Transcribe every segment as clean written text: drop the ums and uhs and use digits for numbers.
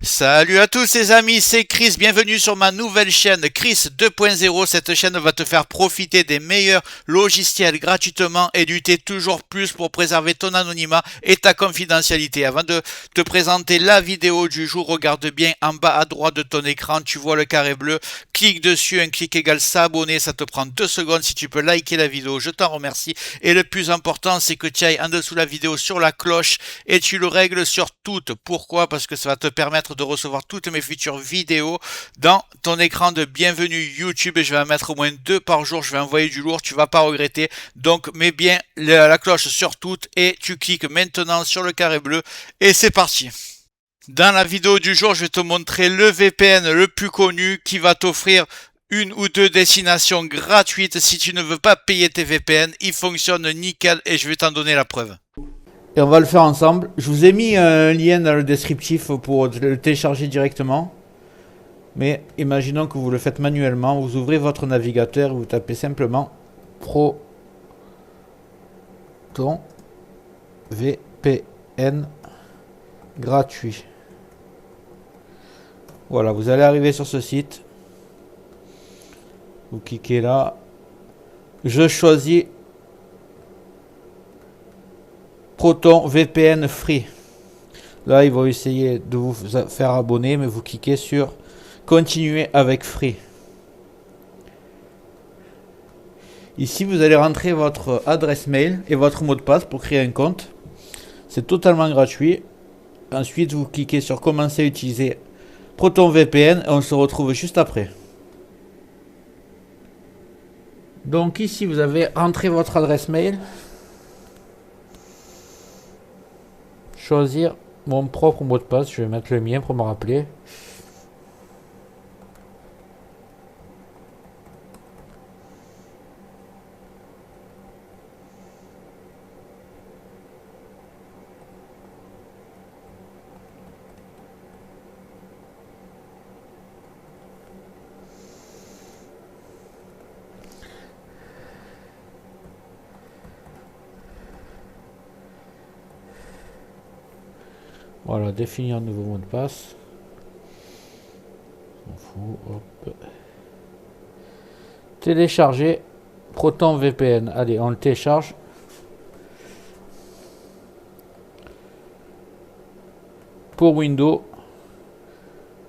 Salut à tous les amis, c'est Chris, bienvenue sur ma nouvelle chaîne Chris 2.0. Cette chaîne va te faire profiter des meilleurs logiciels gratuitement et lutter toujours plus pour préserver ton anonymat et ta confidentialité. Avant de te présenter la vidéo du jour, regarde bien en bas à droite de ton écran, tu vois le carré bleu, clique dessus, un clic égale s'abonner, ça te prend 2 secondes. Si tu peux liker la vidéo, je t'en remercie. Et le plus important, c'est que tu ailles en dessous de la vidéo sur la cloche et tu le règles sur toutes. Pourquoi? Parce que ça va te permettre de recevoir toutes mes futures vidéos dans ton écran de bienvenue YouTube, et je vais en mettre au moins 2 par jour. Je vais envoyer du lourd, tu vas pas regretter. Donc mets bien la cloche sur toutes et tu cliques maintenant sur le carré bleu et c'est parti. Dans la vidéo du jour, je vais te montrer le VPN le plus connu qui va t'offrir une ou deux destinations gratuites si tu ne veux pas payer tes VPN. Il fonctionne nickel et je vais t'en donner la preuve. Et on va le faire ensemble. Je vous ai mis un lien dans le descriptif pour le télécharger directement. Mais imaginons que vous le faites manuellement. Vous ouvrez votre navigateur et vous tapez simplement Proton VPN gratuit. Voilà, vous allez arriver sur ce site. Vous cliquez là. Je choisis Proton VPN Free. Là, il va essayer de vous faire abonner, mais vous cliquez sur Continuer avec Free. Ici, vous allez rentrer votre adresse mail et votre mot de passe pour créer un compte. C'est totalement gratuit. Ensuite, vous cliquez sur Commencer à utiliser Proton VPN et on se retrouve juste après. Donc ici, vous avez rentré votre adresse mail. Choisir mon propre mot de passe. Je vais mettre le mien pour me rappeler. Voilà, définir un nouveau mot de passe. On fout, hop. Télécharger Proton VPN. Allez, on le télécharge. Pour Windows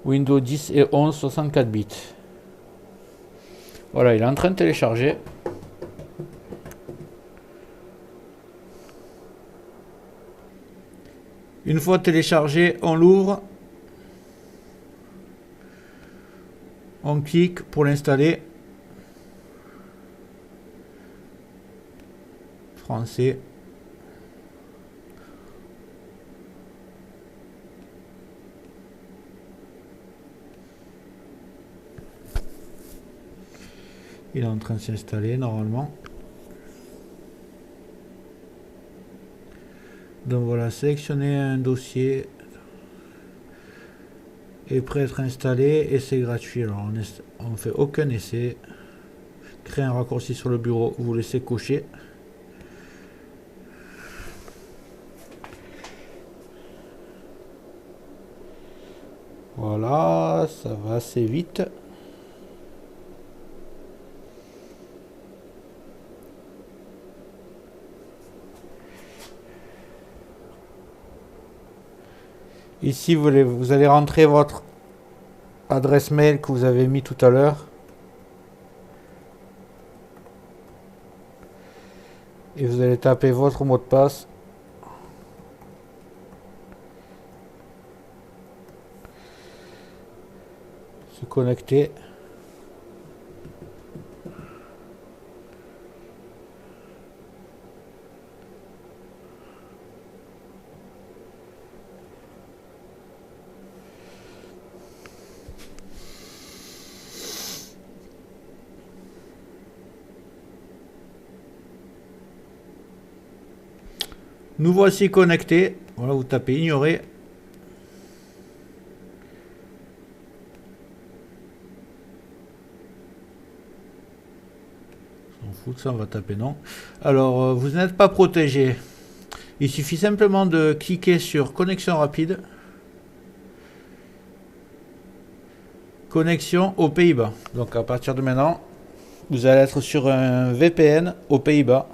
10 et 11, 64 bits. Voilà, il est en train de télécharger. Une fois téléchargé, on l'ouvre. On clique pour l'installer. Français. Il est en train de s'installer normalement. Donc voilà, sélectionnez un dossier. Est prêt à être installé et c'est gratuit. Alors on ne fait aucun essai. Créer un raccourci sur le bureau, vous laissez cocher. Voilà, ça va assez vite. Ici, vous allez rentrer votre adresse mail que vous avez mis tout à l'heure. Et vous allez taper votre mot de passe. Se connecter. Nous voici connectés. Voilà, vous tapez ignorer. On s'en fout de ça, on va taper non. Alors, vous n'êtes pas protégé. Il suffit simplement de cliquer sur connexion rapide. connexion aux Pays-Bas. Donc à partir de maintenant, vous allez être sur un VPN aux Pays-Bas.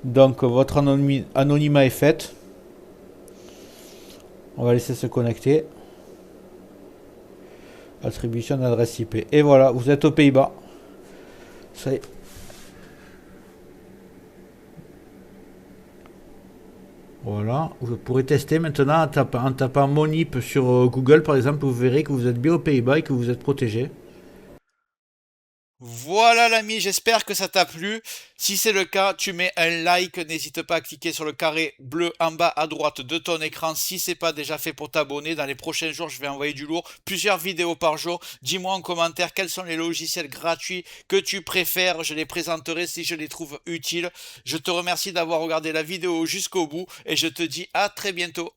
Donc votre anonymat est fait. On va laisser se connecter. Attribution d'adresse IP. Et voilà, vous êtes aux Pays-Bas. Ça y est. Voilà, vous pourrez tester maintenant en tapant Monip sur Google par exemple, vous verrez que vous êtes bien aux Pays-Bas et que vous êtes protégé. Voilà l'ami, j'espère que ça t'a plu. Si c'est le cas, tu mets un like, n'hésite pas à cliquer sur le carré bleu en bas à droite de ton écran si c'est pas déjà fait pour t'abonner. Dans les prochains jours, je vais envoyer du lourd, plusieurs vidéos par jour. Dis-moi en commentaire quels sont les logiciels gratuits que tu préfères, je les présenterai si je les trouve utiles. Je te remercie d'avoir regardé la vidéo jusqu'au bout et je te dis à très bientôt.